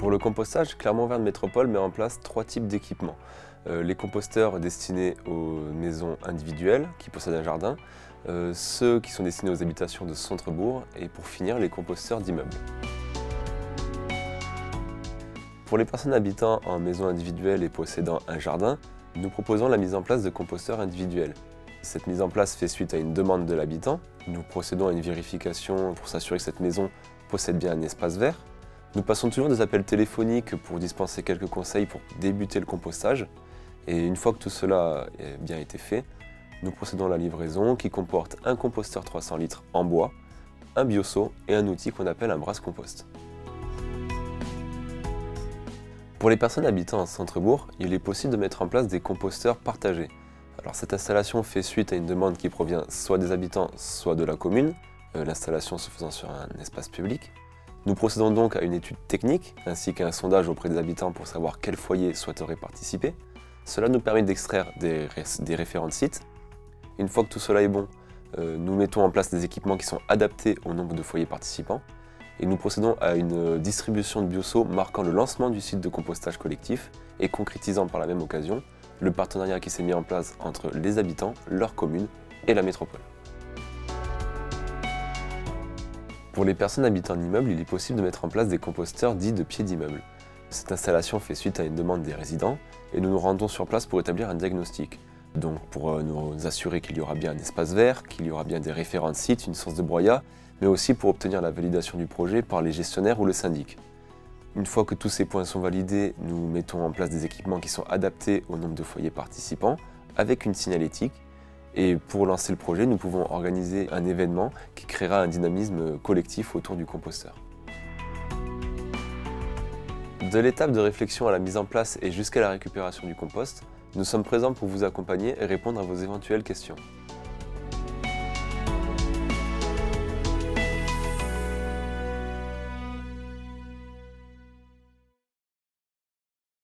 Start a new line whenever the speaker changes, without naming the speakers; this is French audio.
Pour le compostage, Clermont-Auvergne Métropole met en place 3 types d'équipements. Les composteurs destinés aux maisons individuelles qui possèdent un jardin, ceux qui sont destinés aux habitations de centre-bourg et pour finir les composteurs d'immeubles. Pour les personnes habitant en maison individuelle et possédant un jardin, nous proposons la mise en place de composteurs individuels. Cette mise en place fait suite à une demande de l'habitant. Nous procédons à une vérification pour s'assurer que cette maison possède bien un espace vert. Nous passons toujours des appels téléphoniques pour dispenser quelques conseils pour débuter le compostage. Et une fois que tout cela a bien été fait, nous procédons à la livraison qui comporte un composteur 300 litres en bois, un bioseau et un outil qu'on appelle un brasse-compost. Pour les personnes habitant en centre-bourg, il est possible de mettre en place des composteurs partagés. Alors cette installation fait suite à une demande qui provient soit des habitants, soit de la commune, l'installation se faisant sur un espace public. Nous procédons donc à une étude technique ainsi qu'à un sondage auprès des habitants pour savoir quel foyer souhaiterait participer. Cela nous permet d'extraire des référents de sites. Une fois que tout cela est bon, nous mettons en place des équipements qui sont adaptés au nombre de foyers participants et nous procédons à une distribution de bioseaux marquant le lancement du site de compostage collectif et concrétisant par la même occasion le partenariat qui s'est mis en place entre les habitants, leur commune et la métropole. Pour les personnes habitant en immeuble, il est possible de mettre en place des composteurs dits de pied d'immeuble. Cette installation fait suite à une demande des résidents et nous nous rendons sur place pour établir un diagnostic. Donc pour nous assurer qu'il y aura bien un espace vert, qu'il y aura bien des référents de site, une source de broyat, mais aussi pour obtenir la validation du projet par les gestionnaires ou le syndic. Une fois que tous ces points sont validés, nous mettons en place des équipements qui sont adaptés au nombre de foyers participants, avec une signalétique. Et pour lancer le projet, nous pouvons organiser un événement qui créera un dynamisme collectif autour du composteur. De l'étape de réflexion à la mise en place et jusqu'à la récupération du compost, nous sommes présents pour vous accompagner et répondre à vos éventuelles questions.